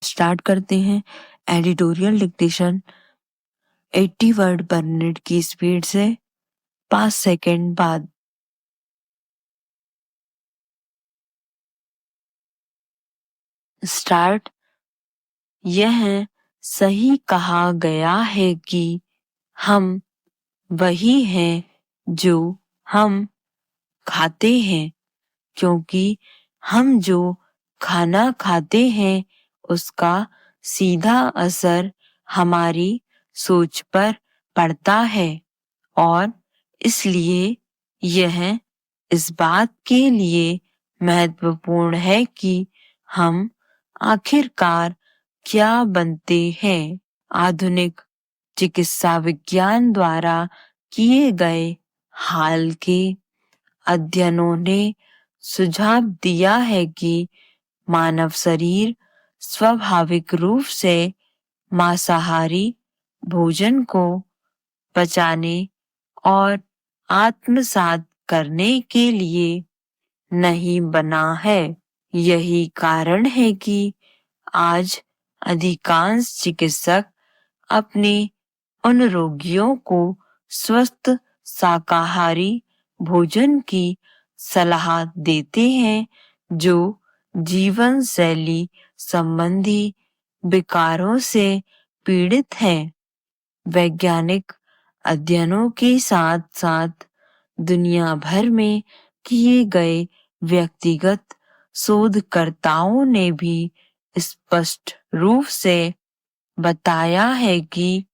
Start करते हैं। Editorial dictation 80 word पर मिनट की स्पीड से 5 सेकंड बाद। स्टार्ट। यह सही कहा गया है कि हम वही हैं जो हम खाते हैं, क्योंकि हम जो खाना खाते हैं उसका सीधा असर हमारी सोच पर पड़ता है, और इसलिए यह इस बात के लिए महत्वपूर्ण है कि हम आखिरकार क्या बनते हैं। आधुनिक चिकित्सा विज्ञान द्वारा किए गए हाल के अध्ययनों ने सुझाव दिया है कि मानव शरीर स्वाभाविक रूप से मांसाहारी भोजन को पचाने और आत्मसात करने के लिए नहीं बना है। यही कारण है कि आज अधिकांश चिकित्सक अपने उन रोगियों को स्वस्थ शाकाहारी भोजन की सलाह देते हैं जो जीवन शैली संबंधी विकारों से पीड़ित हैं। वैज्ञानिक अध्ययनों के साथ साथ दुनिया भर में किए गए व्यक्तिगत शोधकर्ताओं ने भी स्पष्ट रूप से बताया है कि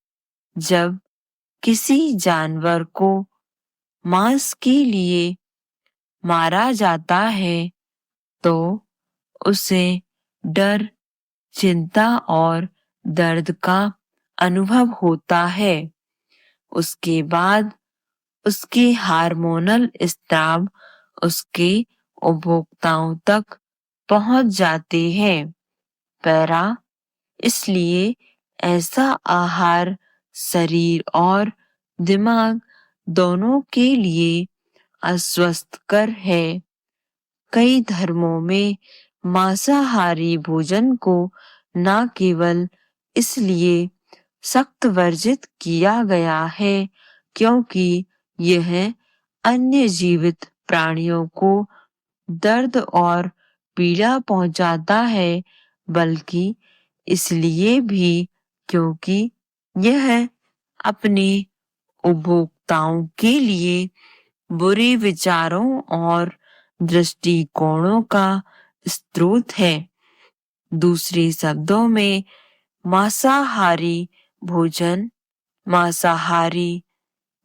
जब किसी जानवर को मांस के लिए मारा जाता है तो उसे डर, चिंता और दर्द का अनुभव होता है। उसके बाद उसके हार्मोनल स्राव उसके उपभोक्ताओं तक पहुंच जाते हैं। पैरा, इसलिए ऐसा आहार शरीर और दिमाग दोनों के लिए अस्वस्थकर है। कई धर्मों में मांसाहारी भोजन को न केवल इसलिए सख्त वर्जित किया गया है क्योंकि यह अन्य जीवित प्राणियों को दर्द और पीड़ा पहुंचाता है, बल्कि इसलिए भी क्योंकि यह अपने उपभोक्ताओं के लिए बुरे विचारों और दृष्टिकोणों का स्रोत है। दूसरे शब्दों में, मांसाहारी भोजन मांसाहारी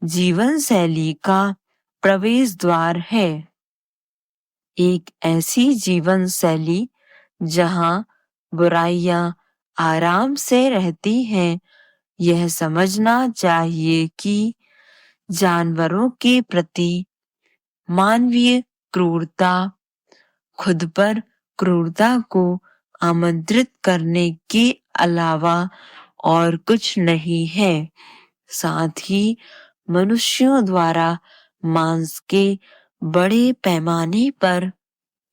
जीवन शैली का प्रवेश द्वार है। एक ऐसी जीवन शैली जहां बुराइयां आराम से रहती हैं। यह समझना चाहिए कि जानवरों के प्रति मानवीय क्रूरता खुद पर क्रूरता को आमंत्रित करने के अलावा और कुछ नहीं है। साथ ही मनुष्यों द्वारा मांस के बड़े पैमाने पर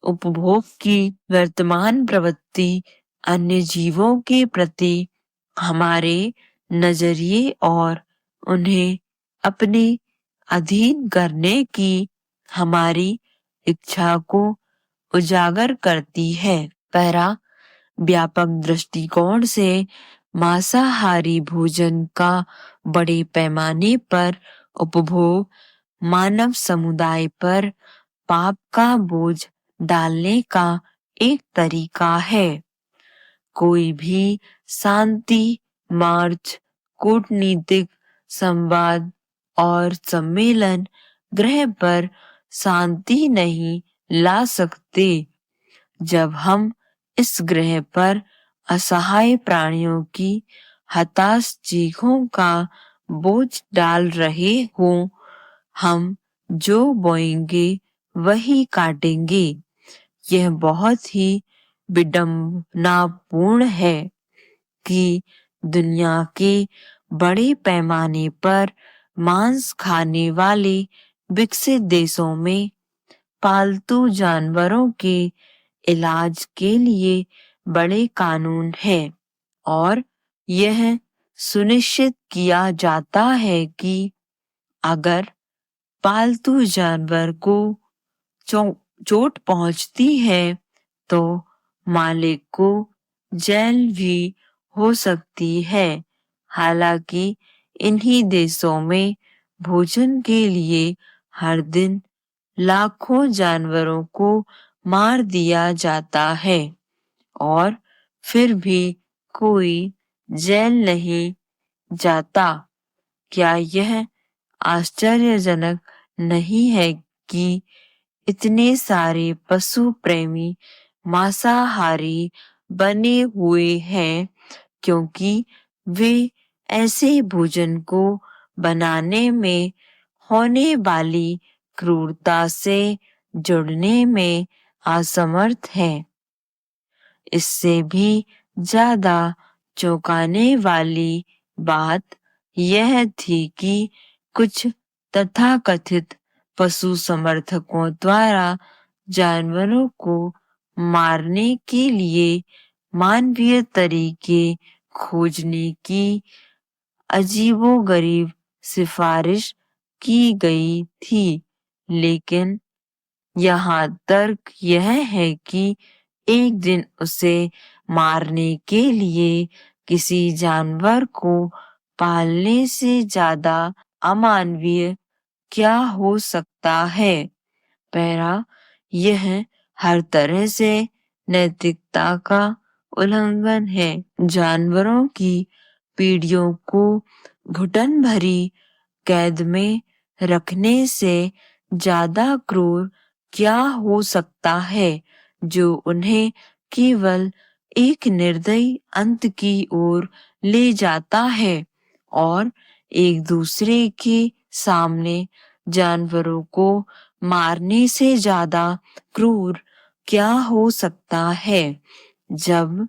उपभोग की वर्तमान प्रवृत्ति अन्य जीवों के प्रति हमारे नजरिए और उन्हें अपने अधीन करने की हमारी इच्छा को उजागर करती है। पैरा, व्यापक दृष्टिकोण से मांसाहारी भोजन का बड़े पैमाने पर उपभोग मानव समुदाय पर पाप का बोझ डालने का एक तरीका है। कोई भी शांति मार्च, कूटनीतिक संवाद और सम्मेलन ग्रह पर शांति नहीं ला सकते जब हम इस ग्रह पर असहाय प्राणियों की हताश चीखों का बोझ डाल रहे हों। हम जो बोएंगे वही काटेंगे। यह बहुत ही विडंबनापूर्ण है कि दुनिया के बड़े पैमाने पर मांस खाने वाले विकसित देशों में पालतू जानवरों के इलाज के लिए बड़े कानून हैं और यह सुनिश्चित किया जाता है कि अगर पालतू जानवर को चोट पहुंचती है तो मालिक को जेल भी हो सकती है। हालांकि इन्हीं देशों में भोजन के लिए हर दिन लाखों जानवरों को मार दिया जाता है और फिर भी कोई जेल नहीं जाता। क्या यह आश्चर्यजनक नहीं है कि इतने सारे पशु प्रेमी मांसाहारी बने हुए हैं क्योंकि वे ऐसे भोजन को बनाने में होने वाली क्रूरता से जुड़ने में असमर्थ हैं। इससे भी ज्यादा चौंकाने वाली बात यह थी कि कुछ तथाकथित पशु समर्थकों द्वारा जानवरों को मारने के लिए मानवीय तरीके खोजने की अजीबोगरीब सिफारिश की गई थी, लेकिन यहाँ तर्क यह है कि एक दिन उसे मारने के लिए किसी जानवर को पालने से ज्यादा अमानवीय क्या हो सकता है। पैरा यह हर तरह से नैतिकता का उल्लंघन है। जानवरों की पीढ़ियों को घुटन भरी कैद में रखने से ज्यादा क्रूर क्या हो सकता है जो उन्हें केवल एक निर्दयी अंत की ओर ले जाता है और एक दूसरे के सामने जानवरों को मारने से ज्यादा क्रूर क्या हो सकता है। जब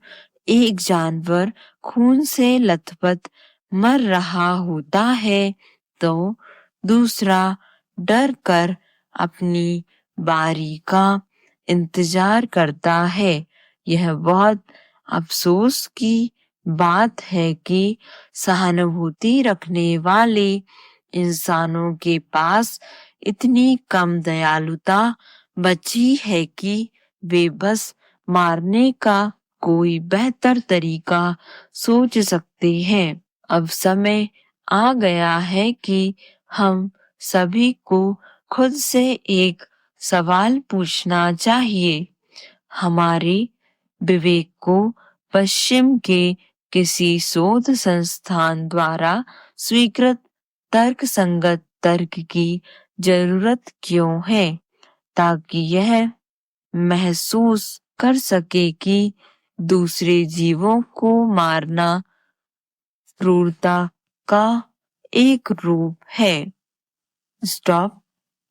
एक जानवर खून से लथपथ मर रहा होता है तो दूसरा डर कर अपनी बारी का इंतजार करता है। यह बहुत अफसोस की बात है कि सहानुभूति रखने वाले इंसानों के पास इतनी कम दयालुता बची है कि वे बस मारने का कोई बेहतर तरीका सोच सकते हैं। अब समय आ गया है कि हम सभी को खुद से एक सवाल पूछना चाहिए। हमारे विवेक को पश्चिम के किसी शोध संस्थान द्वारा स्वीकृत तर्कसंगत तर्क की जरूरत क्यों है ताकि यह महसूस कर सके कि दूसरे जीवों को मारना क्रूरता का एक रूप है। स्टॉप।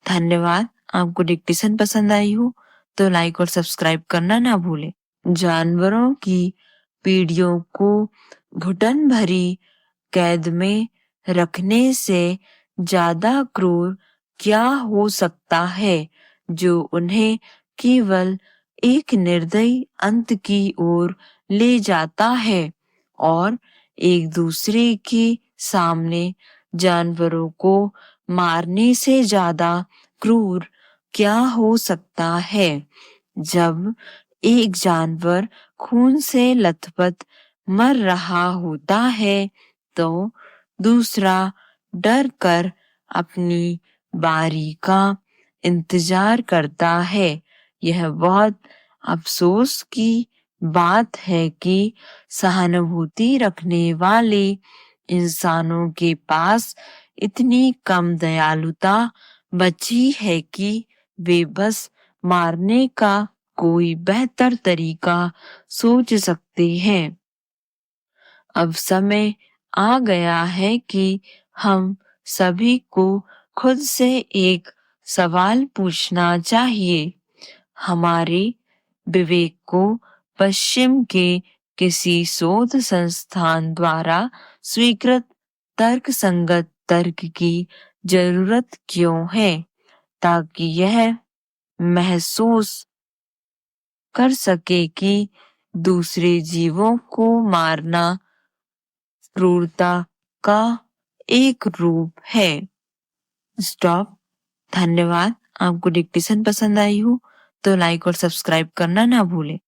धन्यवाद। आपको डिक्टेशन पसंद आई हो तो लाइक और सब्सक्राइब करना ना भूलें। जानवरों की पीढ़ियों को घुटन भरी कैद में रखने से ज्यादा क्रूर क्या हो सकता है जो उन्हें केवल एक निर्दयी अंत की ओर ले जाता है और एक दूसरे के सामने जानवरों को मारने से ज्यादा क्रूर क्या हो सकता है। जब एक जानवर खून से लथपथ मर रहा होता है तो दूसरा डर कर अपनी बारी का इंतजार करता है। यह बहुत अफसोस की बात है कि सहानुभूति रखने वाले इंसानों के पास इतनी कम दयालुता बची है कि वे बस मारने का कोई बेहतर तरीका सोच सकते हैं। अब समय आ गया है कि हम सभी को खुद से एक सवाल पूछना चाहिए। हमारे विवेक को पश्चिम के किसी शोध संस्थान द्वारा स्वीकृत तर्कसंगत तर्क की जरूरत क्यों है ताकि यह महसूस कर सके कि दूसरे जीवों को मारना क्रूरता का एक रूप है। स्टॉप। धन्यवाद। आपको डिक्टेशन पसंद आई हो तो लाइक और सब्सक्राइब करना ना भूलें।